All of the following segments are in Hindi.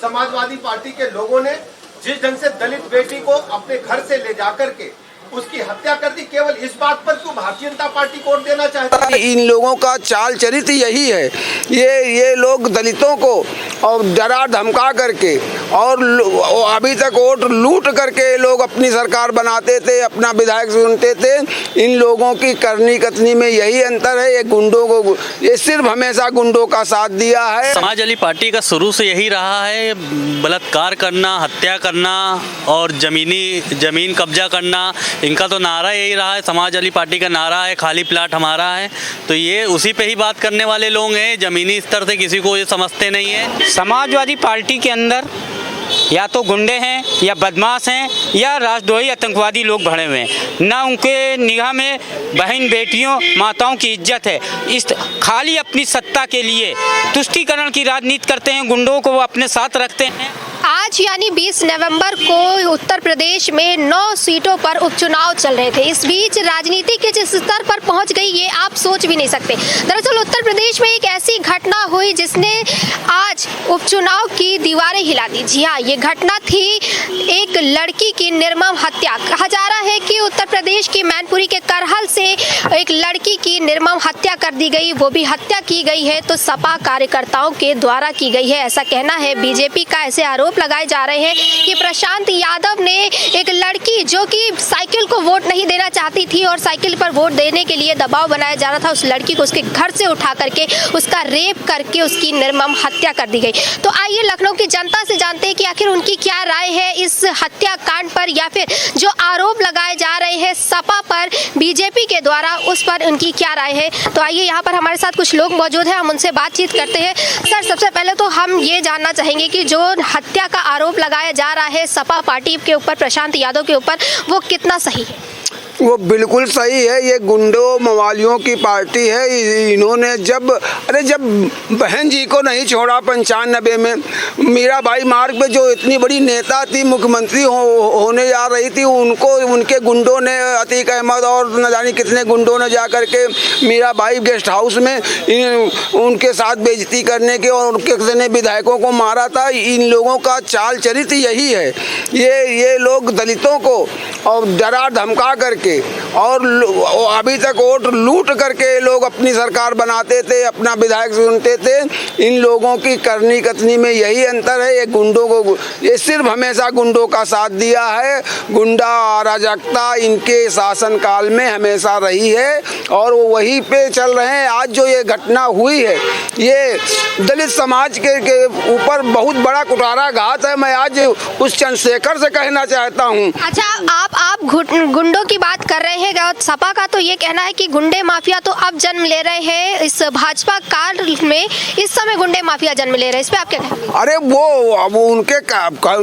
समाजवादी पार्टी के लोगों ने जिस ढंग से दलित बेटी को अपने घर से ले जाकर के उसकी हत्या कर दी, केवल इस बात पर क्यों भारतीय जनता पार्टी को वोट देना चाहती है? इन लोगों का चाल चरित्र यही है। ये लोग दलितों को और डरा धमका करके और अभी तक वोट लूट करके लोग अपनी सरकार बनाते थे, अपना विधायक चुनते थे। इन लोगों की करनी कथनी में यही अंतर है। ये गुंडों को, ये सिर्फ हमेशा गुंडों का साथ दिया है। समाजवादी पार्टी का शुरू से यही रहा है, बलात्कार करना, हत्या करना और जमीन कब्जा करना। इनका तो नारा यही रहा है। समाजवादी पार्टी का नारा है खाली प्लाट हमारा है। तो ये उसी पे ही बात करने वाले लोग हैं। जमीनी स्तर से किसी को ये समझते नहीं है। समाजवादी पार्टी के अंदर या तो गुंडे हैं या बदमाश हैं या राष्ट्रद्रोही आतंकवादी लोग भरे हुए हैं। ना उनके निगाह में बहन बेटियों माताओं की इज्जत है। इस खाली अपनी सत्ता के लिए तुष्टीकरण की राजनीति करते हैं, गुंडों को वो अपने साथ रखते हैं। आज यानी 20 नवंबर को उत्तर प्रदेश में 9 सीटों पर उपचुनाव चल रहे थे। इस बीच राजनीति के जिस स्तर पर पहुंच गई ये आप सोच भी नहीं सकते। दरअसल उत्तर प्रदेश में एक ऐसी घटना हुई जिसने आज उपचुनाव की दीवारें हिला दी। जी हाँ, ये घटना थी एक लड़की की निर्मम हत्या। कहा जा रहा है कि उत्तर प्रदेश की मैनपुरी के करहल से एक लड़की की निर्मम हत्या कर दी गई। वो भी हत्या की गई है तो सपा कार्यकर्ताओं के द्वारा की गई है, ऐसा कहना है। बीजेपी का ऐसे आरोप लगाए जा रहे हैं कि प्रशांत यादव ने एक लड़की जो कि साइकिल को वोट नहीं देना चाहती थी और साइकिल पर वोट देने के लिए दबाव बनाया जा रहा था, उस लड़की को उसके घर से उठा करके उसका रेप करके उसकी निर्मम हत्या कर दी गई। तो आइए लखनऊ की जनता से जानते हैं कि आखिर उनकी क्या राय है इस हत्याकांड पर, या फिर जो आरोप लगाए जा रहे हैं सपा पर बीजेपी के द्वारा, उस पर उनकी क्या राय है। तो आइए यहाँ पर हमारे साथ कुछ लोग मौजूद हैं, हम उनसे बातचीत करते हैं। सर, सबसे पहले तो हम ये जानना चाहेंगे कि जो हत्या का आरोप लगाया जा रहा है सपा पार्टी के ऊपर, प्रशांत यादव के ऊपर, वो कितना सही है? वो बिल्कुल सही है। ये गुंडों मवालियों की पार्टी है। इन्होंने जब बहन जी को नहीं छोड़ा 95 में, मीराबाई मार्ग पे जो इतनी बड़ी नेता थी, मुख्यमंत्री होने जा रही थी, उनको उनके गुंडों ने, अतीक अहमद और न जाने कितने गुंडों ने जा करके मीराबाई गेस्ट हाउस में उनके साथ बेइज्जती करने के और कितने विधायकों को मारा था। इन लोगों का चाल चरित्र यही है। ये लोग दलितों को और डरा धमका करके और अभी तक वोट लूट करके लोग अपनी सरकार बनाते थे, अपना विधायक चुनते थे। इन लोगों की करनी कथनी में यही अंतर है। ये गुंडों को, ये सिर्फ हमेशा गुंडों का साथ दिया है। गुंडा अराजकता इनके शासनकाल में हमेशा रही है और वो वहीं पे चल रहे हैं। आज जो ये घटना हुई है, ये दलित समाज के ऊपर बहुत बड़ा कुठाराघात है। मैं आज उस चंद्रशेखर से कहना चाहता हूँ। अच्छा, आप गुंडों की बात कर रहे हैं और सपा का तो ये कहना है कि गुंडे माफिया तो अब जन्म ले रहे हैं। इस भाजपा काल में इस समय गुंडे माफिया जन्म ले रहे हैं, इस पे आप क्या कहेंगे? अरे वो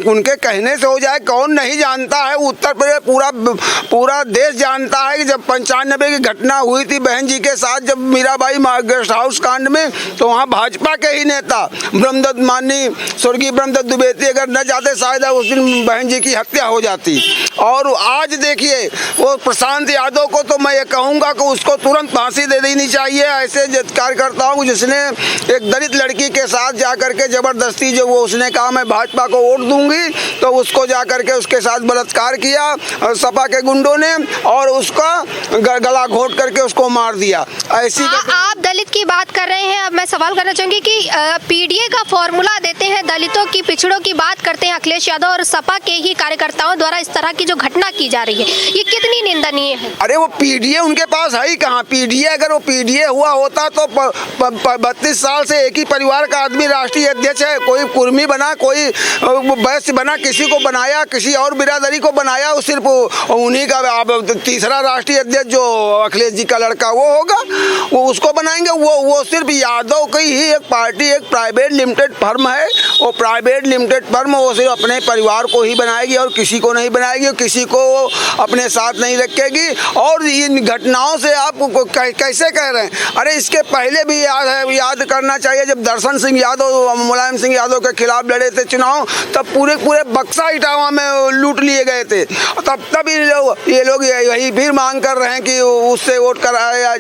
उनके कहने से हो जाए, कौन नहीं जानता है। उत्तर प्रदेश पूरा देश जानता है कि जब 95 की घटना हुई थी बहन जी के साथ, जब मीराबाई गेस्ट हाउस कांड में, तो वहाँ भाजपा के ही नेता ब्रह्मदत्त माननीय स्वर्गीय ब्रह्मदत्त द्विवेदी अगर न जाते, शायद उस दिन बहन जी की हत्या हो जाती। और आज देखिए वो प्रशांत यादव को तो मैं ये कहूँगा कि उसको तुरंत फांसी दे देनी चाहिए। ऐसे कार्यकर्ताओं को जिसने एक दलित लड़की के साथ जा करके जबरदस्ती, जो वो उसने कहा मैं भाजपा को वोट दूंगी, तो उसको जा करके उसके साथ बलात्कार किया और सपा के गुंडों ने, और उसका गला घोट करके उसको मार दिया। ऐसी आप दलित की बात कर रहे हैं, अब मैं सवाल करना चाहूंगी कि पीडीए का फॉर्मूला देते हैं, दलितों की, पिछड़ों की बात करते हैं अखिलेश यादव, और सपा के ही कार्यकर्ताओं द्वारा इस तरह की जो घटना की जा रही है, ये कितनी निंदनीय है? अरे वो पीडीए उनके पास है ही कहाँ? पीडीए, अगर वो पीडीए हुआ होता तो 32 साल से एक ही परिवार का आदमी राष्ट्रीय अध्यक्ष है। कोई कुर्मी बना, कोई वैश्य बना, किसी को बनाया, किसी और बिरादरी को बनाया, वो सिर्फ उन्हीं का तीसरा राष्ट्रीय अध्यक्ष जो अखिलेश जी का लड़का वो होगा, वो उसको बनाएंगे। वो सिर्फ यादव की ही एक पार्टी, एक प्राइवेट लिमिटेड फर्म है। वो प्राइवेट लिमिटेड फर्म वो सिर्फ अपने परिवार को ही बनाएगी और किसी को नहीं बनाएगी, किसी को अपने साथ नहीं देखेगी। और इन घटनाओं से आप कैसे कह रहे हैं? अरे इसके पहले भी याद करना चाहिए, जब दर्शन सिंह यादव मुलायम सिंह यादव के खिलाफ लड़े थे चुनाव, तब पूरे बक्सा इटावा में लूट लिए गए थे। तब ये लोग यही फिर मांग कर रहे हैं कि उससे वोट कराया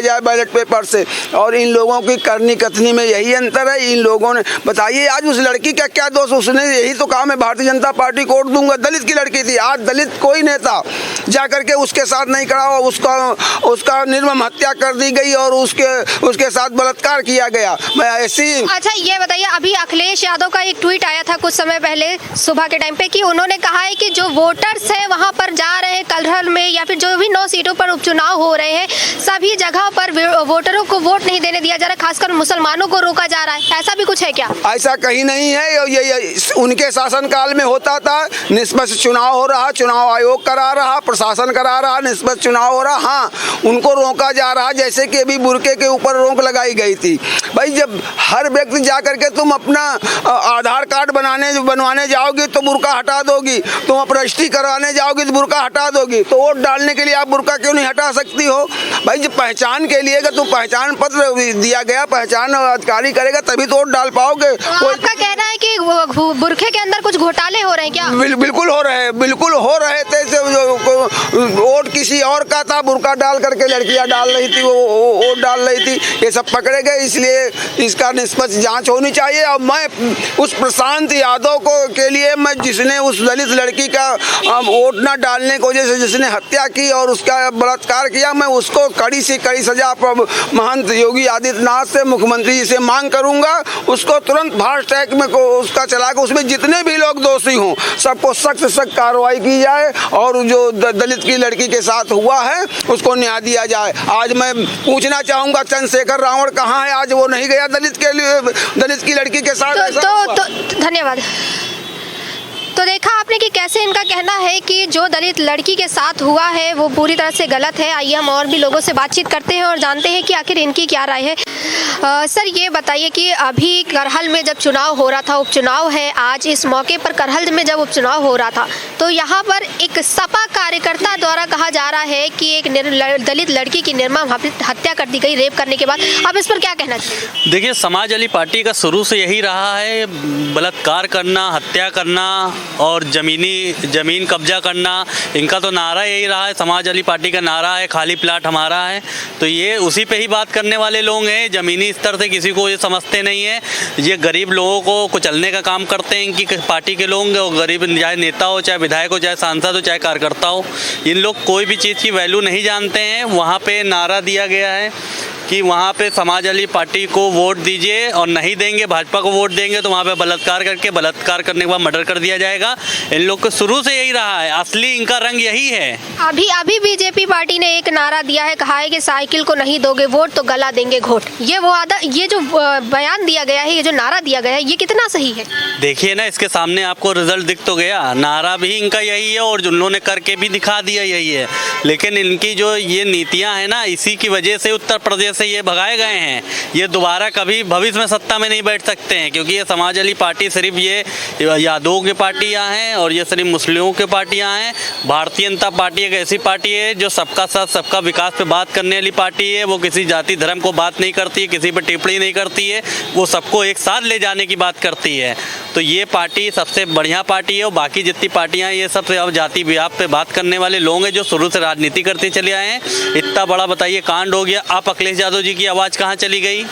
जाए बैलेट पेपर से। और इन लोगों की करनी कथनी में यही अंतर है। इन लोगों ने बताइए आज उस लड़की का क्या दोष? उसने यही तो कहा मैं भारतीय जनता पार्टी को वोट दूंगा। दलित की लड़की थी। आज दलित कोई नेता जा करके उसके साथ नहीं खड़ा हुआ, उसका निर्मम हत्या कर दी गई और उसके साथ बलात्कार किया गया। मैं ऐसी। अच्छा ये बताइए, अभी अखिलेश यादव का एक ट्वीट आया था कुछ समय पहले सुबह के टाइम पे कि उन्होंने कहा है कि जो वोटर्स हैं वहां पर जा रहे हैं कलहल में या फिर जो भी 9 सीटों पर उपचुनाव हो रहे हैं, सभी जगह पर वोटरों को वोट नहीं देने दिया जा रहा, खासकर मुसलमानों को रोका जा रहा है। ऐसा भी कुछ है क्या? ऐसा कहीं नहीं है। ये उनके शासनकाल में होता था। निष्पक्ष चुनाव हो रहा, चुनाव आयोग करा रहा, प्रशासन करा रहा, निष्पक्ष चुनाव हो रहा। हाँ, उनको रोका जा रहा, जैसे कि अभी बुर्के के ऊपर रोक लगाई गई थी। भाई जब हर व्यक्ति जा करके तुम अपना आधार कार्ड बनवाने जाओगी तो बुर्का हटा दोगी, तुम अपना रजिस्ट्री कराने जाओगी तो बुर्का हटा दोगी, तो वोट डालने के लिए आप बुर्का क्यों नहीं हटा सकती हो? भाई जब पहचान के लिए तुम पहचान पत्र दिया गया, पहचान अधिकारी करेगा तभी तो वोट डाल पाओगे। आपका कहना है कि बुरखे के अंदर कुछ घोटाले हो रहे हैं क्या? बिल्कुल हो रहे थे। वोट किसी और का था, बुर्का डाल करके लड़कियां डाल रही थी, वो वोट डाल रही थी। ये सब पकड़े गए, इसलिए इसका निष्पक्ष जांच होनी चाहिए। और मैं उस प्रशांत यादव के लिए मैं जिसने उस दलित लड़की का वोट न डालने की वजह से जिसने हत्या की और उसका बलात्कार किया, मैं उसको कड़ी से कड़ी सजा महंत योगी आदित्यनाथ से, मुख्यमंत्री जी से मांग करूंगा। उसको तुरंत फास्ट ट्रैक में उसका चला के उसमें जितने भी लोग दोषी हों सबको सख्त से सख्त कार्रवाई की जाए और जो दलित की लड़की के साथ हुआ है उसको न्याय दिया जाए। आज मैं पूछना चाहूंगा चंद्रशेखर रावण कहाँ है? आज वो नहीं गया दलित की लड़की के साथ। तो धन्यवाद। तो देखा आपने कि कैसे इनका कहना है कि जो दलित लड़की के साथ हुआ है वो पूरी तरह से गलत है। आइए हम और भी लोगों से बातचीत करते हैं और जानते हैं कि आखिर इनकी क्या राय है। सर ये बताइए कि अभी करहल में जब चुनाव हो रहा था, उपचुनाव है आज, इस मौके पर करहल में जब उपचुनाव हो रहा था तो यहाँ पर एक सपा कार्यकर्ता द्वारा कहा जा रहा है कि एक दलित लड़की की निर्मम हत्या कर दी गई रेप करने के बाद। आप इस पर क्या कहना चाहिए? देखिए, समाज वाली पार्टी का शुरू से यही रहा है, बलात्कार करना, हत्या करना और ज़मीन कब्जा करना। इनका तो नारा यही रहा है, समाज वाली पार्टी का नारा है खाली प्लाट हमारा है। तो ये उसी पे ही बात करने वाले लोग हैं। ज़मीनी स्तर से किसी को ये समझते नहीं है। ये गरीब लोगों को कुचलने का काम करते हैं इनकी पार्टी के लोग। और गरीब चाहे नेता हो, चाहे विधायक हो, चाहे सांसद हो, चाहे कार्यकर्ता हो, इन लोग कोई भी चीज़ की वैल्यू नहीं जानते हैं। वहाँ पे नारा दिया गया है कि वहाँ पे समाज वाली पार्टी को वोट दीजिए और नहीं देंगे, भाजपा को वोट देंगे तो वहाँ पे बलात्कार करने के बाद मर्डर कर दिया जाएगा। इन लोग को शुरू से यही रहा है, असली इनका रंग यही है। अभी बीजेपी पार्टी ने एक नारा दिया है, कहा है कि साइकिल को नहीं दोगे वोट तो गला देंगे घोट। ये जो बयान दिया गया है, ये जो नारा दिया गया है, ये कितना सही है? देखिए ना, इसके सामने आपको रिजल्ट दिख तो गया। नारा भी इनका यही है और उन्होंने करके भी दिखा दिया यही है। लेकिन इनकी जो ये नीतियाँ हैं ना, इसी की वजह से उत्तर प्रदेश से ये भगाए गए हैं। ये दोबारा कभी भविष्य में सत्ता में नहीं बैठ सकते हैं, क्योंकि ये समाज वाली पार्टी सिर्फ ये यादवों की पार्टियां हैं और ये सिर्फ मुस्लिमों की पार्टियां हैं। भारतीय जनता पार्टी एक ऐसी पार्टी है जो सबका साथ सबका विकास पे बात करने वाली पार्टी है। वो किसी जाति धर्म को बात नहीं करती है, किसी पर टिप्पणी नहीं करती है, वो सबको एक साथ ले जाने की बात करती है। तो ये पार्टी सबसे बढ़िया पार्टी है। और बाकी जितनी पार्टियां ये सब अब जाति विभाग पे बात करने वाले लोग हैं जो शुरू से राजनीति करते चले आए हैं। इतना बड़ा बताइए कांड हो गया, आप अखिलेश यादव जी की आवाज़ कहाँ चली गई?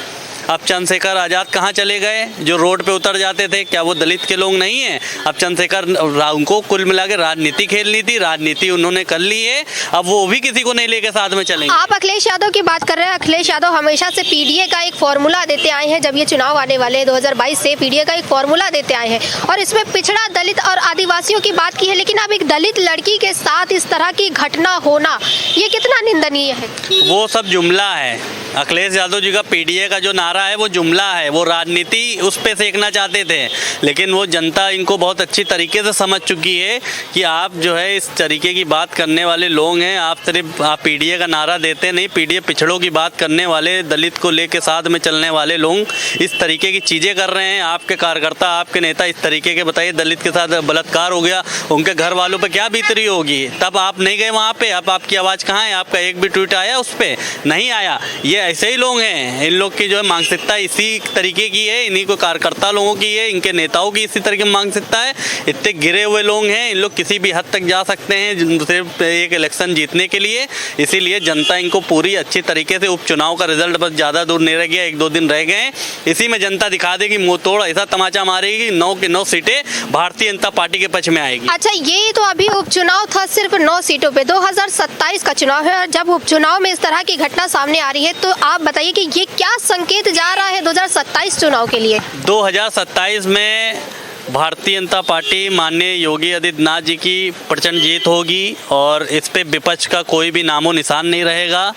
अब चंद्रशेखर आज़ाद कहाँ चले गए जो रोड पे उतर जाते थे? क्या वो दलित के लोग नहीं हैं? अब चंद्रशेखर उनको कुल मिला के राजनीति खेलनी थी, राजनीति उन्होंने कर ली है। अब वो भी किसी को नहीं लेके साथ में चलेंगे। आप अखिलेश यादव की बात कर रहे हैं। अखिलेश यादव हमेशा से पीडीए का एक फॉर्मूला देते आए हैं। जब ये चुनाव आने वाले 2022 से पीडीए का एक फॉर्मूला देते आए हैं और इसमें पिछड़ा, दलित और आदिवासियों की बात की है। लेकिन अब एक दलित लड़की के साथ इस तरह की घटना होना, ये कितना निंदनीय है? वो सब जुमला है। अखिलेश यादव जी का पीडीए का जो नारा नारा है, वो जुमला है, वो राजनीति उस पे सेकना चाहते थे, लेकिन वो जनता इनको बहुत अच्छी तरीके से समझ चुकी है कि आप जो है इस तरीके की बात करने वाले लोग हैं। आप सिर्फ पीडीए का नारा देते नहीं, पीडीए पिछड़ों की बात करने वाले, दलित को लेके साथ में चलने वाले लोग इस तरीके की चीज़ें कर रहे हैं। आपके कार्यकर्ता, आपके नेता इस तरीके के, बताइए दलित के साथ बलात्कार हो गया, उनके घर वालों पे क्या बीतरी होगी। तब आप नहीं गए वहाँ पे, अब आपकी आवाज़ कहाँ है? आपका एक भी ट्वीट आया उस पर? नहीं आया। ये ऐसे ही लोग हैं, इन लोग की जो है मानसिकता इसी तरीके की है, इन्हीं को कार्यकर्ता लोगों की है, इनके नेताओं की इसी तरीके की मानसिकता है। इतने गिरे हुए लोग हैं, इन लोग किसी भी हद तक जा सकते हैं सिर्फ एक इलेक्शन जीतने के लिए। इसीलिए जनता इनको पूरी अच्छी तरीके से, उपचुनाव का रिजल्ट बस ज़्यादा दूर नहीं रह गया, 1-2 दिन रह गए, इसी में जनता दिखा देगी, मुँह तोड़ ऐसा तमाचा मारेगी, 9 की 9 सीटें भारतीय जनता पार्टी के पक्ष में आएगी। अच्छा, ये तो अभी उपचुनाव था सिर्फ 9 सीटों पे, 2027 का चुनाव है और जब उपचुनाव में इस तरह की घटना सामने आ रही है तो आप बताइए कि ये क्या संकेत जा रहा है 2027 चुनाव के लिए? 2027 में भारतीय जनता पार्टी माननीय योगी आदित्यनाथ जी की प्रचंड जीत होगी और इस पे विपक्ष का कोई भी नामो निशान नहीं रहेगा।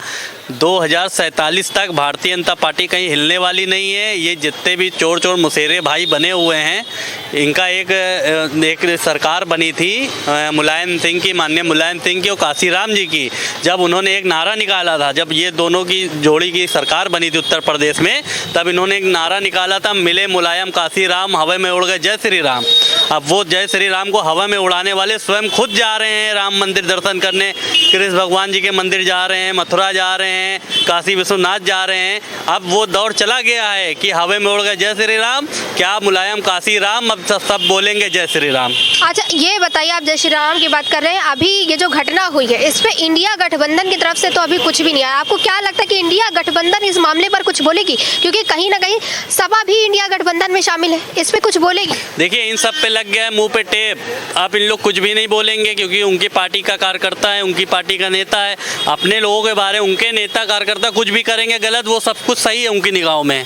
2047 तक भारतीय जनता पार्टी कहीं हिलने वाली नहीं है। ये जितने भी चोर चोर मुसेरे भाई बने हुए हैं, इनका एक सरकार बनी थी मुलायम सिंह की, माननीय मुलायम सिंह की और काशीराम जी की, जब उन्होंने एक नारा निकाला था, जब ये दोनों की जोड़ी की सरकार बनी थी उत्तर प्रदेश में, तब इन्होंने एक नारा निकाला था, मिले मुलायम काशीराम, हवा में उड़ गए जय श्री राम। अब वो जय श्री राम को हवा में उड़ाने वाले स्वयं खुद जा रहे हैं राम मंदिर दर्शन करने, कृष्ण भगवान जी के मंदिर जा रहे हैं, मथुरा जा रहे हैं, काशी विश्वनाथ जा रहे हैं। अब वो दौर चला गया है कि हवा में उड़ गए जय श्री राम, क्या मुलायम काशी राम, अब सब बोलेंगे जय श्री राम। अच्छा, ये बताइए, आप जय श्री राम की बात कर रहे हैं, अभी ये जो घटना हुई है इस पे इंडिया गठबंधन की तरफ से तो अभी कुछ भी नहीं आया। आपको क्या लगता है कि इंडिया गठबंधन इस मामले पर कुछ बोलेगी? क्योंकि कहीं ना कहीं सपा भी इंडिया गठबंधन में शामिल है, इस पे कुछ बोलेगी? देखिए, इन सब पे लग गया है मुंह पे टेप, अब इन लोग कुछ भी नहीं बोलेंगे क्योंकि उनकी पार्टी का कार्यकर्ता है, उनकी पार्टी का नेता है। अपने लोगों के बारे में उनके नेता कार्यकर्ता कुछ भी करेंगे गलत, वो सब कुछ सही है उनकी निगाहों में,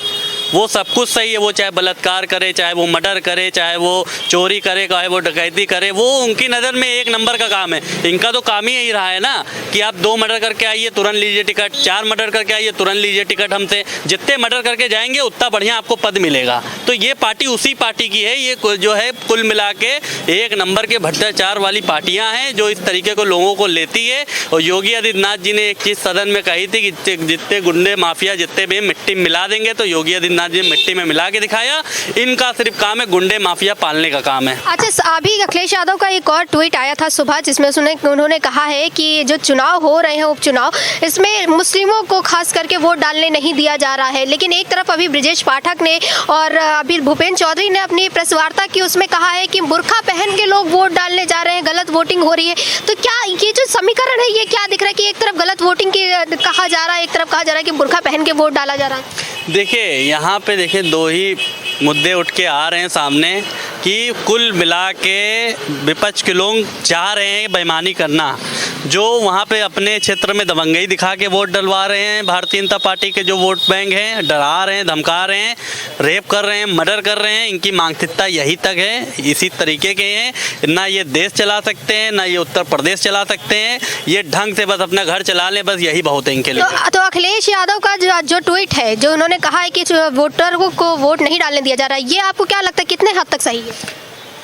वो सब कुछ सही है। वो चाहे बलात्कार करे, चाहे वो मर्डर करे, चाहे वो चोरी करे, चाहे वो डकैती करे, वो उनकी नज़र में एक नंबर का काम है। इनका तो काम ही यही रहा है ना कि आप 2 मर्डर करके आइए तुरंत लीजिए टिकट, 4 मर्डर करके आइए तुरंत लीजिए टिकट हमसे। जितने मर्डर करके जाएंगे उतना बढ़िया आपको पद मिलेगा। तो ये पार्टी उसी पार्टी की है, ये जो है कुल मिला के एक नंबर के भ्रष्टाचार वाली पार्टियाँ हैं जो इस तरीके को लोगों को लेती है। और योगी आदित्यनाथ जी ने एक चीज़ सदन में कही थी कि जितने गुंडे माफिया जितने भी मिट्टी मिला देंगे, तो योगी आदित्यनाथ जी मिट्टी में मिला के दिखाया। इनका सिर्फ काम है गुंडे माफिया पालने का काम है। अच्छा, अभी अखिलेश यादव का एक और ट्वीट आया था सुबह, जिसमें उन्होंने कहा है कि जो चुनाव हो रहे हैं उपचुनाव, इसमें मुस्लिमों को खास करके वोट डालने नहीं दिया जा रहा है। लेकिन एक तरफ अभी ब्रिजेश पाठक ने और अभी भूपेंद्र चौधरी ने अपनी प्रेस वार्ता की, उसमें कहा है कि बुर्खा पहन के लोग वोट डालने जा रहे हैं, गलत वोटिंग हो रही है। तो क्या ये जो समीकरण है ये क्या दिख रहा है कि एक तरफ गलत वोटिंग की कहा जा रहा है, एक तरफ कहा जा रहा है कि बुर्खा पहन के वोट डाला जा रहा है? देखिए, यहाँ पे देखिए 2 ही मुद्दे उठ के आ रहे हैं सामने कि कुल मिला के विपक्ष के लोग चाह रहे हैं बेईमानी करना, जो वहाँ पे अपने क्षेत्र में दबंगई दिखा के वोट डलवा रहे हैं। भारतीय जनता पार्टी के जो वोट बैंक हैं, डरा रहे हैं, धमका रहे हैं, रेप कर रहे हैं, मर्डर कर रहे हैं। इनकी मानसिकता यही तक है, इसी तरीके के हैं। ना ये देश चला सकते हैं, ना ये उत्तर प्रदेश चला सकते हैं। ये ढंग से बस अपना घर चला लें, बस यही बहुत है इनके लिए। तो अखिलेश यादव का जो ट्वीट है, जो उन्होंने कहा है कि वोटर को वोट नहीं डालने दिया जा रहा है, ये आपको क्या लगता है कितने हद तक सही है?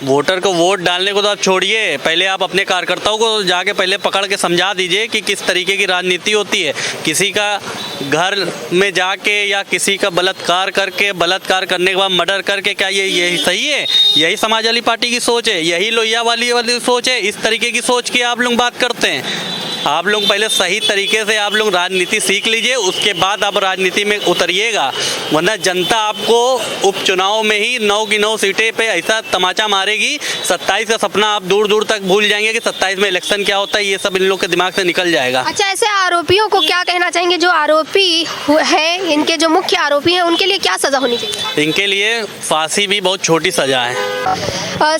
वोटर को वोट डालने को तो आप छोड़िए, पहले आप अपने कार्यकर्ताओं को जाके पहले पकड़ के समझा दीजिए कि किस तरीके की राजनीति होती है। किसी का घर में जाके या किसी का बलात्कार करके, बलात्कार करने के बाद मर्डर करके, क्या यही सही है? यही समाजवादी पार्टी की सोच है, यही लोहिया वाली सोच है। इस तरीके की सोच की आप लोग बात करते हैं। आप लोग पहले सही तरीके से आप लोग राजनीति सीख लीजिए, उसके बाद आप राजनीति में उतरिएगा, वरना जनता आपको उपचुनाव में ही 9 की 9 सीटें पे ऐसा तमाचा मारेगी। 27 का सपना आप दूर दूर तक भूल जाएंगे कि 27 में इलेक्शन क्या होता है, ये सब इन लोग के दिमाग से निकल जाएगा। अच्छा, ऐसे आरोपियों को क्या कहना चाहेंगे जो आरोपी है, इनके जो मुख्य आरोपी हैं, उनके लिए क्या सजा होनी चाहिए? इनके लिए फांसी भी बहुत छोटी सजा है।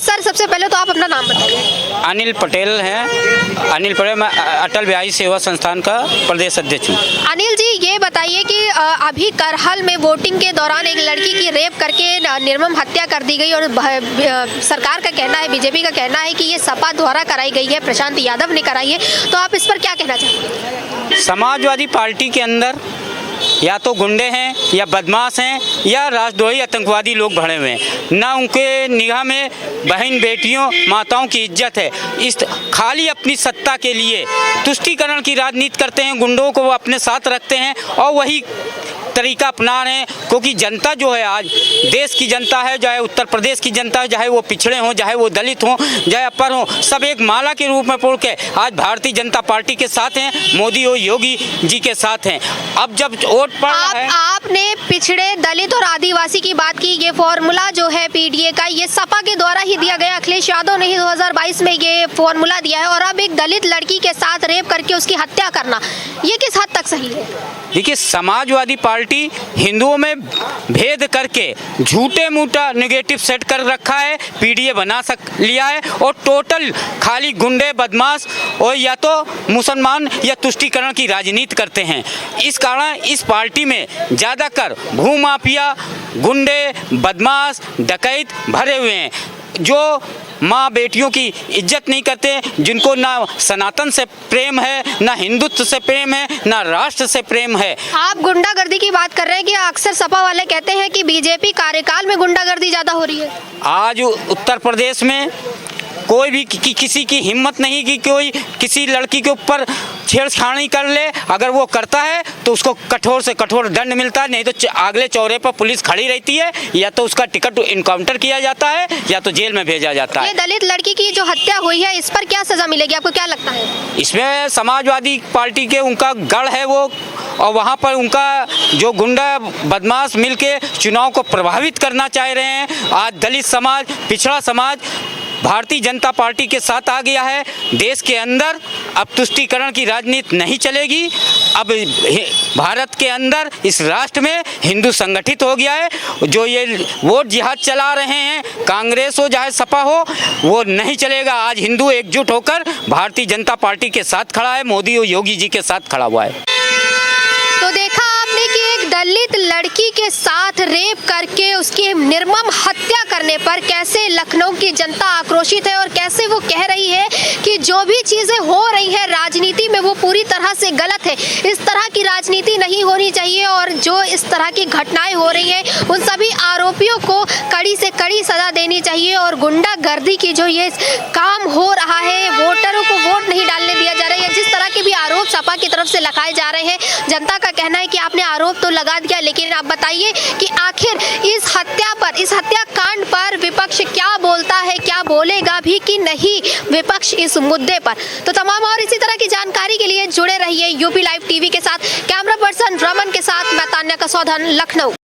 सर, सबसे पहले तो आप अपना नाम बताइए। अनिल पटेल हैं, अनिल पटेल, मैं अटल बिहारी सेवा संस्थान का प्रदेश अध्यक्ष हूँ। अनिल जी, ये बताइए कि अभी करहल में वोटिंग के दौरान एक लड़की की रेप करके निर्मम हत्या कर दी गई और सरकार का कहना है, बीजेपी का कहना है कि ये सपा द्वारा कराई गई है, प्रशांत यादव ने कराई है। तो आप इस पर क्या कहना चाहेंगे? समाजवादी पार्टी के अंदर या तो गुंडे हैं या बदमाश हैं या राष्ट्रद्रोही आतंकवादी लोग भरे हुए हैं। ना उनके निगाह में बहन बेटियों माताओं की इज्जत है। इस खाली अपनी सत्ता के लिए तुष्टीकरण की राजनीति करते हैं, गुंडों को वो अपने साथ रखते हैं और वही तरीका अपना रहे हैं। क्योंकि जनता जो है आज देश की जनता है, चाहे उत्तर प्रदेश की जनता है, चाहे वो पिछड़े हों, चाहे वो दलित हों, चाहे अपर हों, सब एक माला के रूप में पुड़ के आज भारतीय जनता पार्टी के साथ हैं, मोदी और योगी जी के साथ हैं। अब जब वोट पड़ रहा है, आपने पिछड़े दलित और आदिवासी की बात की। ये फॉर्मूला जो है पीडीए का, ये सपा के द्वारा ही दिया गया। अखिलेश यादव ने ही 2022 में ये फॉर्मूला दिया है। और अब एक दलित लड़की के साथ रेप करके उसकी हत्या करना, ये किस हद तक सही है? देखिए, समाजवादी पार्टी हिंदुओं में भेद करके झूठे मूठा नेगेटिव सेट कर रखा है, पीडीए बना लिया है और टोटल खाली गुंडे बदमाश और या तो मुसलमान या तुष्टीकरण की राजनीति करते हैं। इस कारण इस पार्टी में ज़्यादातर भूमाफिया, गुंडे, बदमाश, डकैत भरे हुए हैं, जो माँ बेटियों की इज्जत नहीं करते, जिनको ना सनातन से प्रेम है, ना हिंदुत्व से प्रेम है, ना राष्ट्र से प्रेम है। आप गुंडागर्दी की बात कर रहे हैं कि अक्सर सपा वाले कहते हैं कि बीजेपी कार्यकाल में गुंडागर्दी ज्यादा हो रही है। आज उत्तर प्रदेश में कोई भी किसी की हिम्मत नहीं कि कोई किसी लड़की के ऊपर छेड़छाड़ी कर ले। अगर वो करता है तो उसको कठोर से कठोर दंड मिलता है, नहीं तो अगले चौरे पर पुलिस खड़ी रहती है, या तो उसका टिकट इनकाउंटर किया जाता है या तो जेल में भेजा जाता है। ये दलित लड़की की जो हत्या हुई है, इस पर क्या सजा मिलेगी, आपको क्या लगता है? इसमें समाजवादी पार्टी के उनका गढ़ है वो, और वहाँ पर उनका जो गुंडा बदमाश मिलके चुनाव को प्रभावित करना चाह रहे हैं। आज दलित समाज, पिछड़ा समाज भारतीय जनता पार्टी के साथ आ गया है। देश के अंदर अब तुष्टीकरण की राजनीति नहीं चलेगी। अब भारत के अंदर इस राष्ट्र में हिंदू संगठित हो गया है। जो ये वोट जिहाद चला रहे हैं, कांग्रेस हो चाहे सपा हो, वो नहीं चलेगा। आज हिंदू एकजुट होकर भारतीय जनता पार्टी के साथ खड़ा है, मोदी और योगी जी के साथ खड़ा हुआ है। तो देखा आपने कि एक दलित लड़की के साथ रेप करके उसकी निर्मम हत्या करने पर कैसे लखनऊ की जनता आक्रोशित है और कैसे वो कह रही है कि जो भी चीजें हो रही है राजनीति में वो पूरी तरह से गलत है। इस तरह की राजनीति नहीं होनी चाहिए और जो इस तरह की घटनाएं हो रही हैं उन सभी आरोपियों को कड़ी से कड़ी सजा देनी चाहिए। और गुंडागर्दी की जो ये काम हो रहा है, वोटरों को वोट नहीं डालने दिया जा रहा है, जिस तरह के भी आरोप सपा की तरफ से लगाए जा रहे हैं, जनता का कहना है कि आपने आरोप तो लगा दिया, लेकिन आप बताइए कि आखिर इस हत्या पर, इस हत्याकांड पर विपक्ष क्या बोलता है, क्या बोलेगा भी कि नहीं विपक्ष इस मुद्दे पर। तो तमाम और इसी तरह की जानकारी के लिए जुड़े रहिए यूपी लाइव टीवी के साथ। कैमरा पर्सन रमन के साथ मैं तान्या कसौधन, लखनऊ।